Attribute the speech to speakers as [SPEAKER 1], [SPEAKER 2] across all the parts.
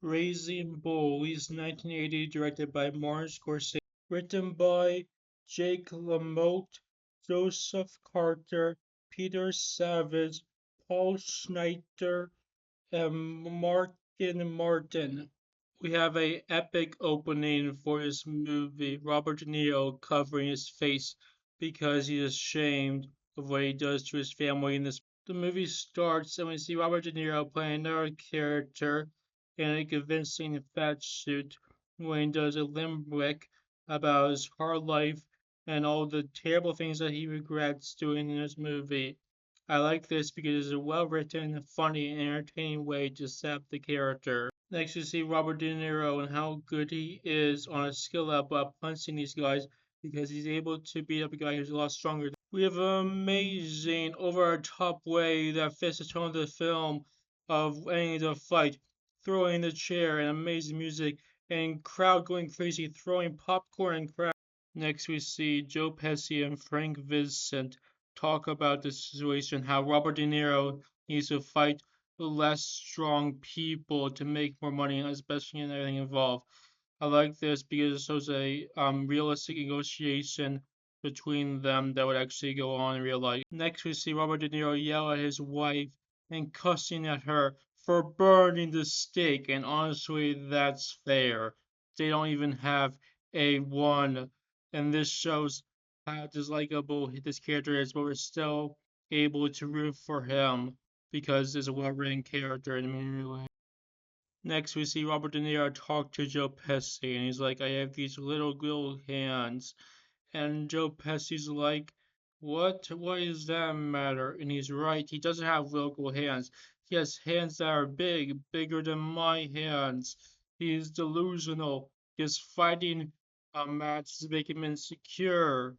[SPEAKER 1] Raising Bullies, 1980, directed by Martin Scorsese, written by Jake LaMotte, Joseph Carter, Peter Savage, Paul Schneider, and Martin Martin. We have a epic opening for this movie. Robert De Niro covering his face because he is ashamed of what he does to his family in this. The movie starts and we see Robert De Niro playing another character in a convincing fat suit when he does a limerick about his hard life and all the terrible things that he regrets doing in this movie. I like this because it's a well written, funny, and entertaining way to set up the character. Next, you see Robert De Niro and how good he is on a skill level at punching these guys because he's able to beat up a guy who's a lot stronger. We have an amazing, over the top way that fits the tone of the film of ending the fight, throwing the chair, and amazing music, and crowd going crazy, throwing popcorn and crowd. Next, we see Joe Pesci and Frank Vincent talk about the situation, how Robert De Niro needs to fight less strong people to make more money, especially in everything involved. I like this because it shows a realistic negotiation between them that would actually go on in real life. Next, we see Robert De Niro yell at his wife and cussing at her for burning the steak, and honestly, that's fair. They don't even have a one, and this shows how dislikable this character is, but we're still able to root for him because he's a well-written character in many ways. Next, we see Robert De Niro talk to Joe Pesci, and he's like, I have these little hands. And Joe Pesci's like, what? Why does that matter? And he's right, he doesn't have little hands. He has hands that are big, bigger than my hands. He's delusional. He's fighting a match to make him insecure.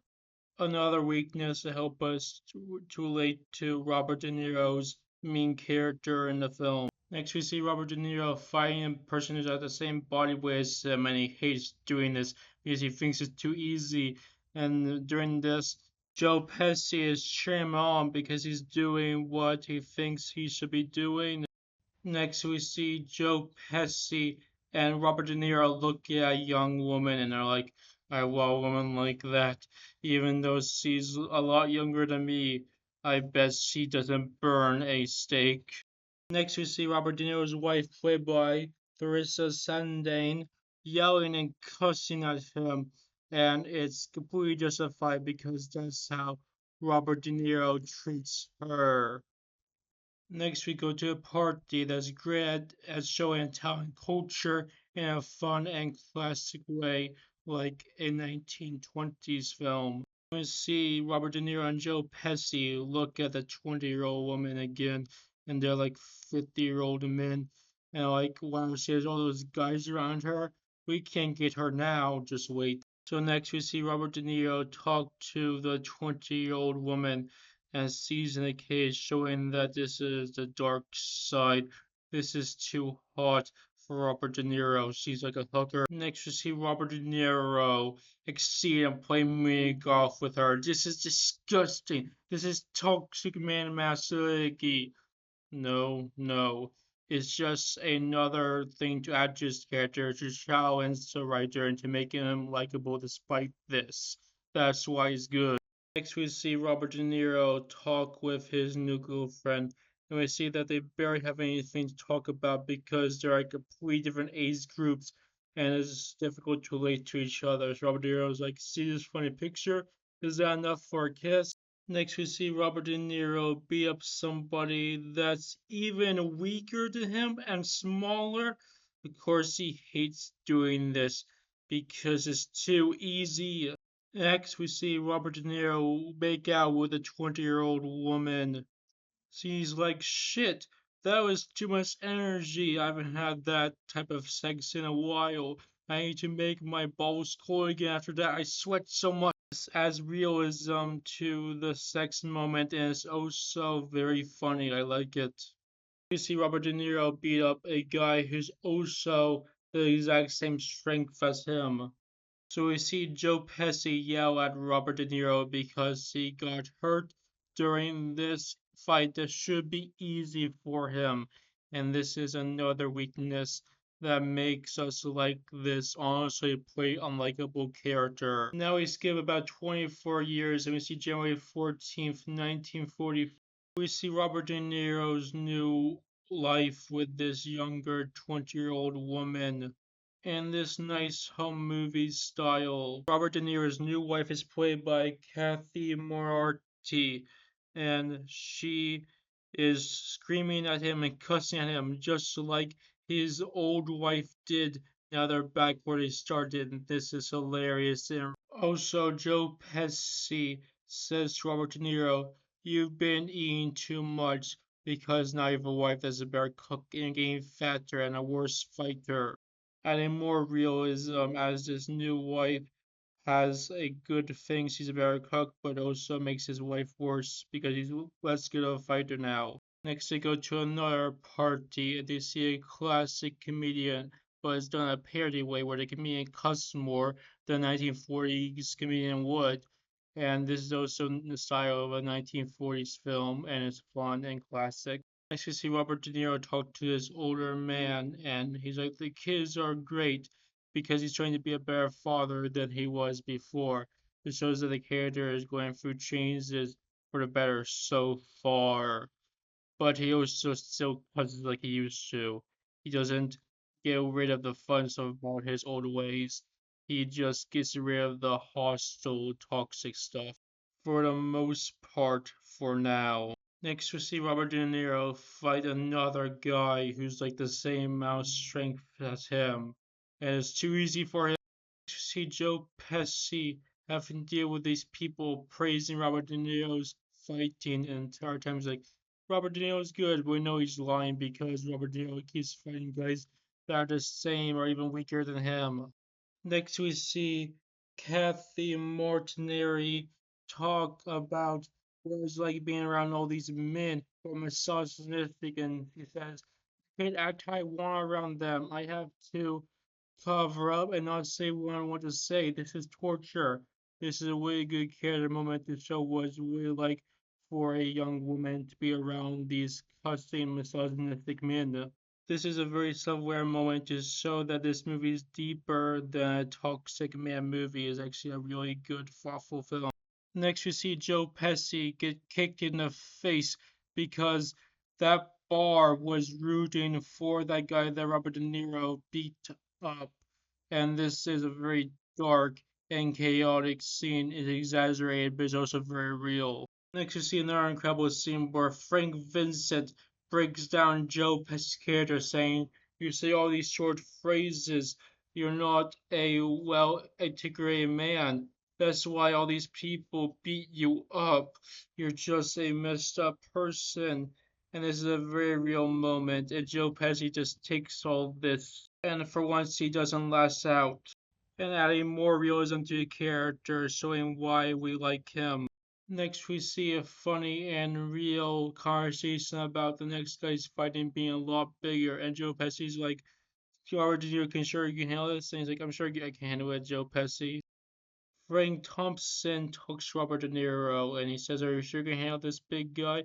[SPEAKER 1] Another weakness to help us to relate to Robert De Niro's main character in the film. Next, we see Robert De Niro fighting a person who's got the same body weight as him, and he hates doing this because he thinks it's too easy. And during this, Joe Pesci is cheering him on because he's doing what he thinks he should be doing. Next, we see Joe Pesci and Robert De Niro look at a young woman and they're like, I want a woman like that. Even though she's a lot younger than me, I bet she doesn't burn a steak. Next, we see Robert De Niro's wife, played by Theresa Sandane, yelling and cussing at him, and it's completely justified because that's how Robert De Niro treats her. Next, we go to a party that's great at showing Italian culture in a fun and classic way, like a 1920s film. We see Robert De Niro and Joe Pesci look at the 20-year-old woman again, and they're like 50-year-old men, and like, wow, she has all those guys around her. We can't get her now, just wait. So next we see Robert De Niro talk to the 20-year-old woman and sees in the cage showing that this is the dark side. This is too hot for Robert De Niro. She's like a hooker. Next we see Robert De Niro exceed and play mini golf with her. This is disgusting. This is toxic man masculinity. No, no. It's just another thing to add to his character to challenge the writer and to make him likable despite this. That's why he's good. Next, we see Robert De Niro talk with his new girlfriend, and we see that they barely have anything to talk about because they're like complete different age groups, and it's difficult to relate to each other. So Robert De Niro's like, see this funny picture? Is that enough for a kiss? Next, we see Robert De Niro beat up somebody that's even weaker than him and smaller. Of course, he hates doing this because it's too easy. Next, we see Robert De Niro make out with a 20-year-old woman. She's like, shit, that was too much energy. I haven't had that type of sex in a while. I need to make my balls cold again after that. I sweat so much. This adds realism to the sex moment and it's also very funny. I like it. You see Robert De Niro beat up a guy who's also the exact same strength as him. So we see Joe Pesci yell at Robert De Niro because he got hurt during this fight that should be easy for him. And this is another weakness that makes us like this honestly pretty unlikable character. Now we skip about 24 years and we see January 14th, 1940. We see Robert De Niro's new life with this younger 20-year-old woman in this nice home movie style. Robert De Niro's new wife is played by Kathy Moriarty, and she is screaming at him and cussing at him just like his old wife did. Now they're back where they started, and this is hilarious. And also, Joe Pesci says to Robert De Niro, "You've been eating too much because now you have a wife that's a better cook and getting fatter and a worse fighter." Adding more realism as this new wife has a good thing. She's a better cook, but also makes his wife worse because he's less good of a fighter now. Next, they go to another party and they see a classic comedian, but it's done a parody way where the comedian cusses more than 1940s comedian would. And this is also in the style of a 1940s film, and it's fun and classic. Next, we see Robert De Niro talk to this older man, and he's like, "The kids are great," because he's trying to be a better father than he was before. It shows that the character is going through changes for the better so far, but he also still cusses like he used to. He doesn't get rid of the fun stuff about his old ways. He just gets rid of the hostile, toxic stuff for the most part for now. Next, we see Robert De Niro fight another guy who's like the same amount of strength as him, and it's too easy for him. Next, we see Joe Pesci having to deal with these people praising Robert De Niro's fighting, and entire time he's like, "Robert De Niro's good," but we know he's lying because Robert De Niro keeps fighting guys that are the same or even weaker than him. Next, we see Kathy Mortineri talk about what it's like being around all these men who are misogynistic, and she says, "I can't act how I want around them. I have to cover up and not say what I want to say. This is torture." This is a really good character moment to show what it's really like for a young woman to be around these cussing misogynistic men. This is a very self-aware moment to show that this movie is deeper than a Toxic Man movie. It's actually a really good, thoughtful film. Next, we see Joe Pesci get kicked in the face because that bar was rooting for that guy that Robert De Niro beat up. And this is a very dark and chaotic scene. It's exaggerated, but it's also very real. Next, you see another incredible scene where Frank Vincent breaks down Joe Pesci's character, saying, "You say all these short phrases. You're not a well articulated man. That's why all these people beat you up. You're just a messed up person." And this is a very real moment, and Joe Pesci just takes all this, and for once he doesn't lash out, and adding more realism to the character, showing why we like him. Next, we see a funny and real conversation about the next guy's fighting being a lot bigger, and Joe Pesci's like, "Robert De Niro, can sure you can handle this?" And he's like, "I'm sure I can handle it, Joe Pesci." Frank Thompson talks to Robert De Niro, and he says, "Are you sure you can handle this big guy?"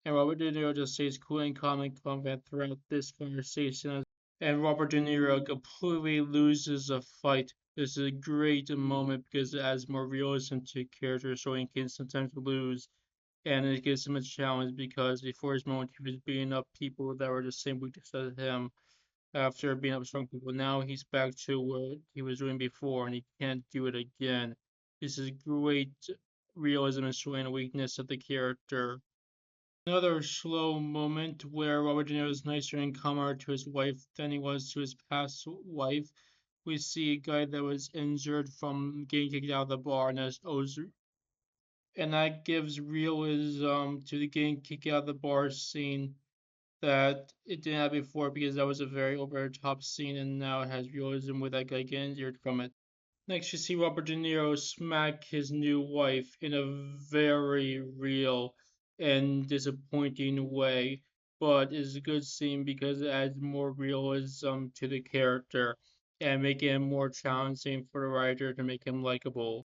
[SPEAKER 1] And Robert De Niro just stays cool and calm and confident throughout this conversation. And Robert De Niro completely loses a fight. This is a great moment because it adds more realism to characters, so he can sometimes lose, and it gives him a challenge because before his moment he was beating up people that were the same weakness as him. After beating up strong people, now he's back to what he was doing before, and he can't do it again. This is great realism and showing the weakness of the character. Another slow moment where Robert De Niro is nicer and calmer to his wife than he was to his past wife. We see a guy that was injured from getting kicked out of the bar, and that gives realism to the getting kicked out of the bar scene that it didn't have before because that was a very over the top scene, and now it has realism with that guy getting injured from it. Next, you see Robert De Niro smack his new wife in a very real and disappointing way, but it's a good scene because it adds more realism to the character and making it more challenging for the writer to make him likable.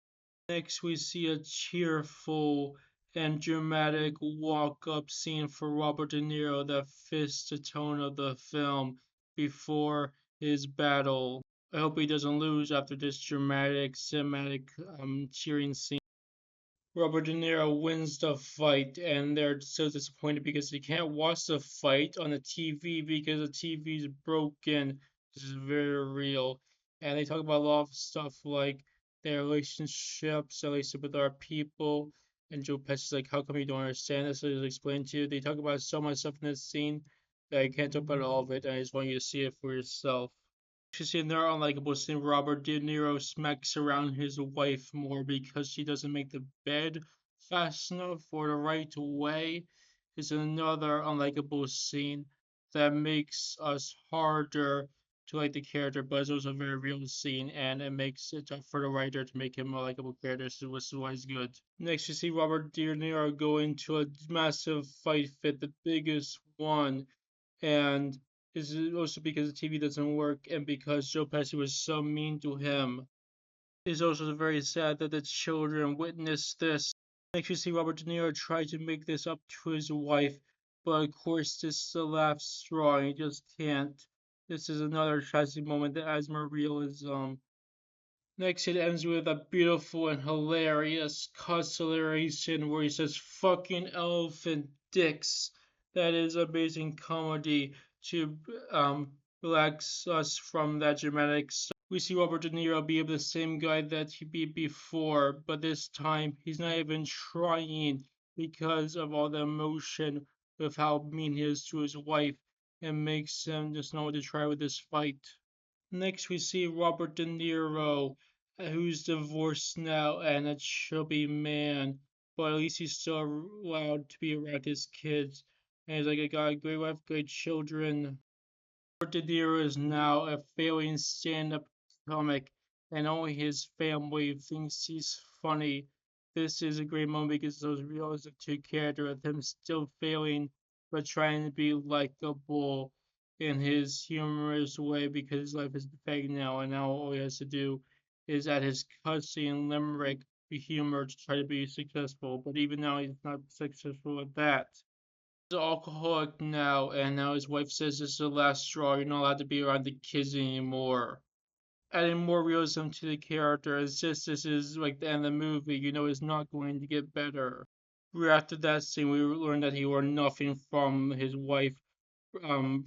[SPEAKER 1] Next, we see a cheerful and dramatic walk-up scene for Robert De Niro that fits the tone of the film before his battle. I hope he doesn't lose after this dramatic, cinematic, cheering scene. Robert De Niro wins the fight, and they're so disappointed because they can't watch the fight on the TV because the TV is broken. This is very real. And they talk about a lot of stuff like their relationships, at least with our people. And Joe Pesci's like, how come you don't understand this? So he'll explain to you. They talk about so much stuff in this scene that I can't talk about all of it, and I just want you to see it for yourself. She's in there unlikable scene. Robert De Niro smacks around his wife more because she doesn't make the bed fast enough or the right way. Is another unlikable scene that makes us harder to like the character, but it's also a very real scene, and it makes it tough for the writer to make him a likable character, so which is why it's good. Next, you see Robert De Niro go into a massive fight fit, the biggest one, and is also because the TV doesn't work and because Joe Pesci was so mean to him. It's also very sad that the children witnessed this. Makes you see Robert De Niro try to make this up to his wife, but of course this is the last straw and he just can't. This is another tragic moment that adds more realism. Next, it ends with a beautiful and hilarious constellation where he says fucking elephant dicks. That is amazing comedy to relax us from that dramatic stuff. We see Robert De Niro be the same guy that he be before, but this time he's not even trying because of all the emotion with how mean he is to his wife and makes him just know what to try with this fight. Next, we see Robert De Niro, who's divorced now and a chubby man, but at least he's still allowed to be around his kids. And he's like, I got a great wife, great children. Robert De Niro is now a failing stand-up comic, and only his family thinks he's funny. This is a great moment because those realistic two character of him still failing but trying to be likable in his humorous way because his life is pathetic now, and now all he has to do is add his cussing limerick to humor to try to be successful. But even now, he's not successful at that. He's an alcoholic now, and now his wife says this is the last straw. You're not allowed to be around the kids anymore. Adding more realism to the character. It's just this is like the end of the movie. You know, it's not going to get better. Right after that scene, we learned that he learned nothing from his wife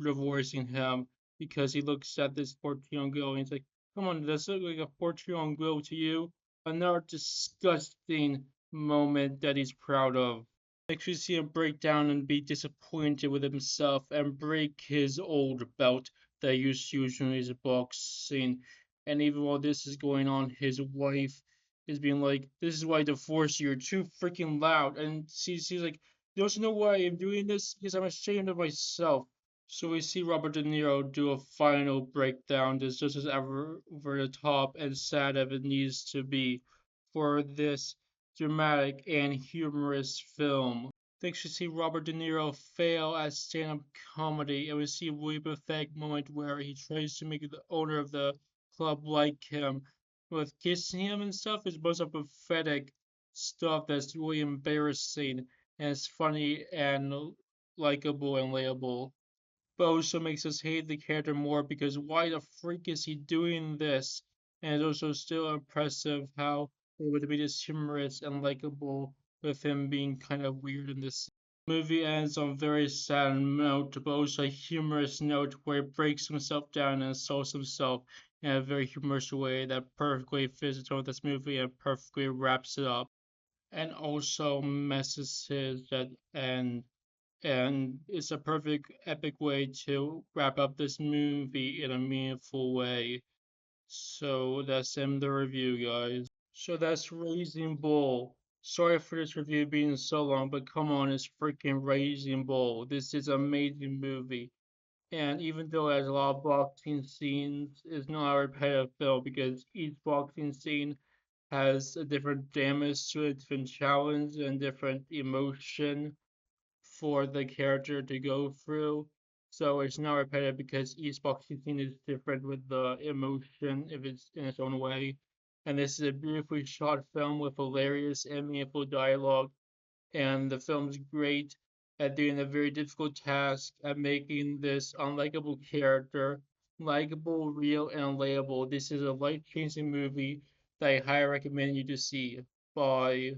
[SPEAKER 1] divorcing him because he looks at this 14-year-old girl and he's like, "Come on, does it look like a 14-year-old girl to you?" Another disgusting moment that he's proud of. Makes you see him break down and be disappointed with himself and break his old belt that he used to use in his boxing. And even while this is going on, his wife is being like, "This is why I divorced you. You're too freaking loud." And she's like, "Don't you know why I'm doing this? Because I'm ashamed of myself." So we see Robert De Niro do a final breakdown that's just as ever over the top and sad as it needs to be for this dramatic and humorous film. Next, we see Robert De Niro fail at stand-up comedy, and we see a really pathetic moment where he tries to make the owner of the club like him, with kissing him and stuff. It's a bunch of pathetic stuff that's really embarrassing, and it's funny and likable and layable, but also makes us hate the character more because why the freak is he doing this? And it's also still impressive how they would be this humorous and likable with him being kind of weird in this. Movie ends on a very sad note, but also a humorous note where he breaks himself down and solves himself in a very humorous way that perfectly fits into this movie and perfectly wraps it up, and also messes his that and it's a perfect epic way to wrap up this movie in a meaningful way. So that's the review, guys. So that's Raising Bull. Sorry for this review being so long, but come on, it's freaking Raising Bull. This is an amazing movie. And even though it has a lot of boxing scenes, it's not a repetitive film because each boxing scene has a different damage to it, different challenge, and different emotion for the character to go through. So it's not repetitive because each boxing scene is different with the emotion if it's in its own way. And this is a beautifully shot film with hilarious and meaningful dialogue. And the film's great at doing a very difficult task at making this unlikable character likable, real, and relatable. This is a life-changing movie that I highly recommend you to see. Bye.